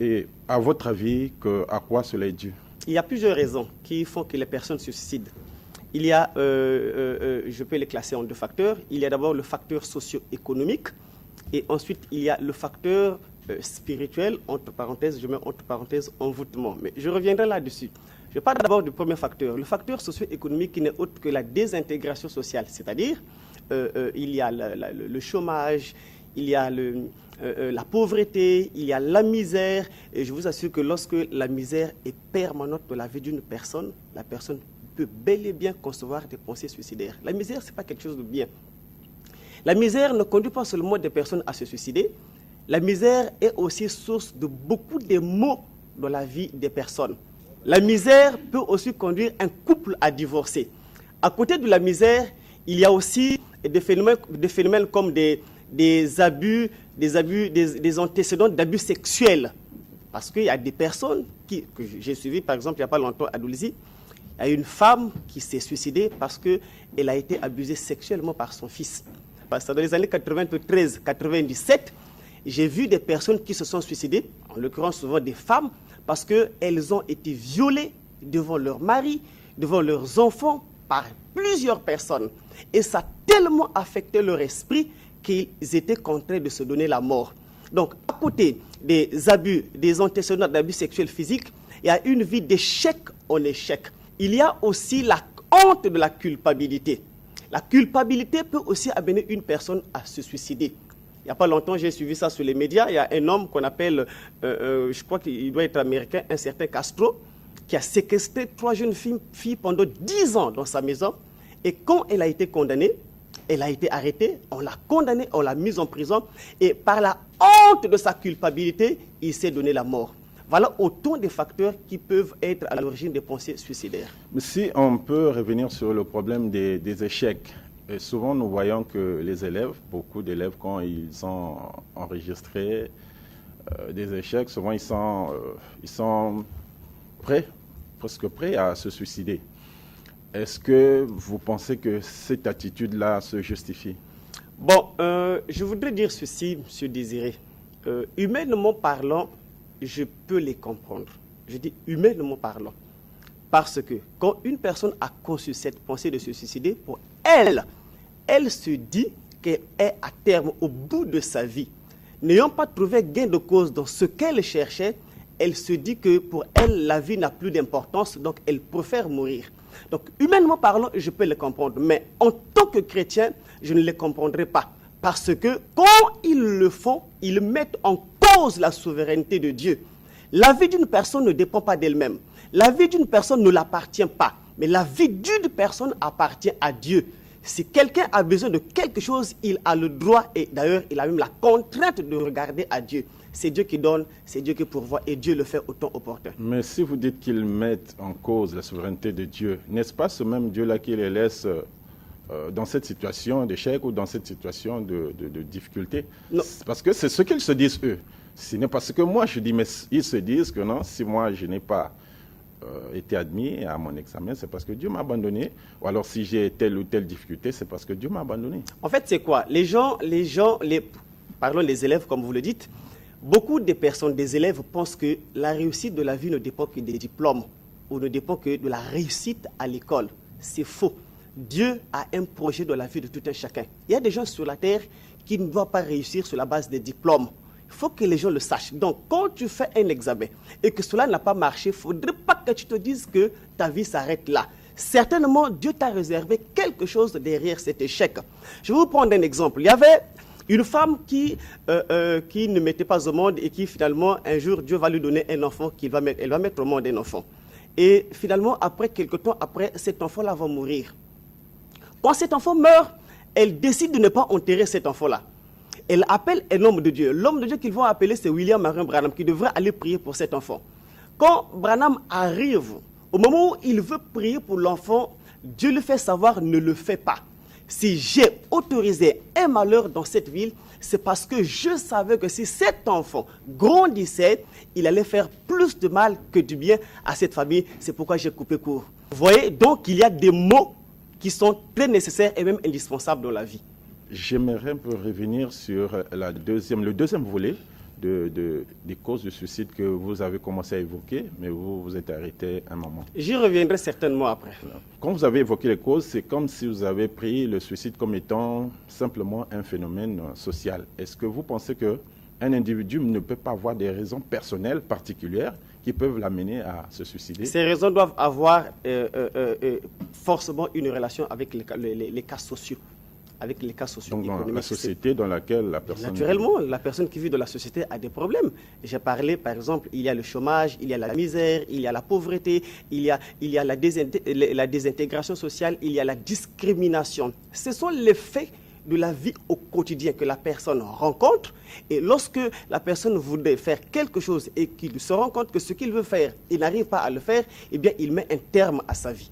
Et à votre avis, à quoi cela est dû? Il y a plusieurs raisons qui font que les personnes se suicident. Il y a, je peux les classer en deux facteurs. Il y a d'abord le facteur socio-économique et ensuite il y a le facteur spirituel, entre parenthèses, je mets entre parenthèses envoûtement. Mais je reviendrai là-dessus. Je parle d'abord du premier facteur, le facteur socio-économique qui n'est autre que la désintégration sociale, c'est-à-dire il y a le chômage, il y a la pauvreté, il y a la misère. Et je vous assure que lorsque la misère est permanente dans la vie d'une personne, la personne peut bel et bien concevoir des pensées suicidaires. La misère, ce n'est pas quelque chose de bien. La misère ne conduit pas seulement des personnes à se suicider. La misère est aussi source de beaucoup de maux dans la vie des personnes. La misère peut aussi conduire un couple à divorcer. À côté de la misère, il y a aussi des phénomènes comme des antécédents d'abus sexuels. Parce qu'il y a des personnes que j'ai suivies, par exemple, il n'y a pas longtemps à Doulizy, il y a une femme qui s'est suicidée parce qu'elle a été abusée sexuellement par son fils. Parce que dans les années 93-97, j'ai vu des personnes qui se sont suicidées, en l'occurrence souvent des femmes, parce qu'elles ont été violées devant leur mari, devant leurs enfants, par plusieurs personnes. Et ça a tellement affecté leur esprit qu'ils étaient contraints de se donner la mort. Donc, à côté des abus, des antécédents d'abus sexuels physiques, il y a une vie d'échec en échec. Il y a aussi la honte de la culpabilité. La culpabilité peut aussi amener une personne à se suicider. Il n'y a pas longtemps, j'ai suivi ça sur les médias. Il y a un homme qu'on appelle, je crois qu'il doit être américain, un certain Castro, qui a séquestré 3 jeunes filles pendant 10 ans dans sa maison. Et quand elle a été condamnée, elle a été arrêtée, on l'a condamnée, on l'a mise en prison. Et par la honte de sa culpabilité, il s'est donné la mort. Voilà autant de facteurs qui peuvent être à l'origine des pensées suicidaires. Mais si on peut revenir sur le problème des échecs, et souvent nous voyons que les élèves, beaucoup d'élèves, quand ils ont enregistré des échecs, souvent ils sont prêts, presque prêts à se suicider. Est-ce que vous pensez que cette attitude-là se justifie? Bon, je voudrais dire ceci, M. Désiré. Humainement parlant, je peux les comprendre. Je dis humainement parlant. Parce que quand une personne a conçu cette pensée de se suicider, pour elle, elle se dit qu'elle est à terme, au bout de sa vie. N'ayant pas trouvé gain de cause dans ce qu'elle cherchait, elle se dit que pour elle, la vie n'a plus d'importance, donc elle préfère mourir. Donc, humainement parlant, je peux les comprendre. Mais en tant que chrétien, je ne les comprendrai pas. Parce que quand ils le font, ils mettent en cause la souveraineté de Dieu. La vie d'une personne ne dépend pas d'elle-même. La vie d'une personne ne l'appartient pas. Mais la vie d'une personne appartient à Dieu. Si quelqu'un a besoin de quelque chose, il a le droit, et d'ailleurs, il a même la contrainte de regarder à Dieu. C'est Dieu qui donne, c'est Dieu qui pourvoit, et Dieu le fait au temps opportun. Mais si vous dites qu'ils mettent en cause la souveraineté de Dieu, n'est-ce pas ce même Dieu-là qui les laisse dans cette situation d'échec ou dans cette situation de difficulté? Non. Parce que c'est ce qu'ils se disent, eux. Ce n'est pas ce que moi je dis, mais ils se disent que non, si moi je n'ai pas été admis à mon examen, c'est parce que Dieu m'a abandonné. Ou alors si j'ai telle ou telle difficulté, c'est parce que Dieu m'a abandonné. En fait, c'est quoi? Les élèves, comme vous le dites, beaucoup de personnes, des élèves, pensent que la réussite de la vie ne dépend que des diplômes ou ne dépend que de la réussite à l'école. C'est faux. Dieu a un projet dans la vie de tout un chacun. Il y a des gens sur la terre qui ne doivent pas réussir sur la base des diplômes. Il faut que les gens le sachent. Donc, quand tu fais un examen et que cela n'a pas marché, il ne faudrait pas que tu te dises que ta vie s'arrête là. Certainement, Dieu t'a réservé quelque chose derrière cet échec. Je vais vous prendre un exemple. Il y avait une femme qui ne mettait pas au monde et qui finalement, un jour, Dieu va lui donner un enfant elle va mettre au monde un enfant. Et finalement, après quelque temps après, cet enfant-là va mourir. Quand cet enfant meurt, elle décide de ne pas enterrer cet enfant-là. Elle appelle un homme de Dieu. L'homme de Dieu qu'ils vont appeler, c'est William Marion Branham, qui devrait aller prier pour cet enfant. Quand Branham arrive, au moment où il veut prier pour l'enfant, Dieu lui fait savoir, ne le fais pas. Si j'ai autorisé un malheur dans cette ville, c'est parce que je savais que si cet enfant grandissait, il allait faire plus de mal que du bien à cette famille. C'est pourquoi j'ai coupé court. Vous voyez, donc il y a des mots qui sont très nécessaires et même indispensables dans la vie. J'aimerais un peu revenir sur le deuxième volet des causes de suicide que vous avez commencé à évoquer, mais vous vous êtes arrêté un moment. J'y reviendrai certainement après. Quand vous avez évoqué les causes, c'est comme si vous avez pris le suicide comme étant simplement un phénomène social. Est-ce que vous pensez qu'un individu ne peut pas avoir des raisons personnelles particulières qui peuvent l'amener à se suicider? Ces raisons doivent avoir forcément une relation avec les cas sociaux. Avec les cas sociaux. Donc dans la société dans laquelle la personne... Naturellement, la personne qui vit dans la société a des problèmes. J'ai parlé, par exemple, il y a le chômage, il y a la misère, il y a la pauvreté, il y a la désintégration sociale, il y a la discrimination. Ce sont les faits de la vie au quotidien que la personne rencontre. Et lorsque la personne voudrait faire quelque chose et qu'il se rend compte que ce qu'il veut faire, il n'arrive pas à le faire, eh bien, il met un terme à sa vie.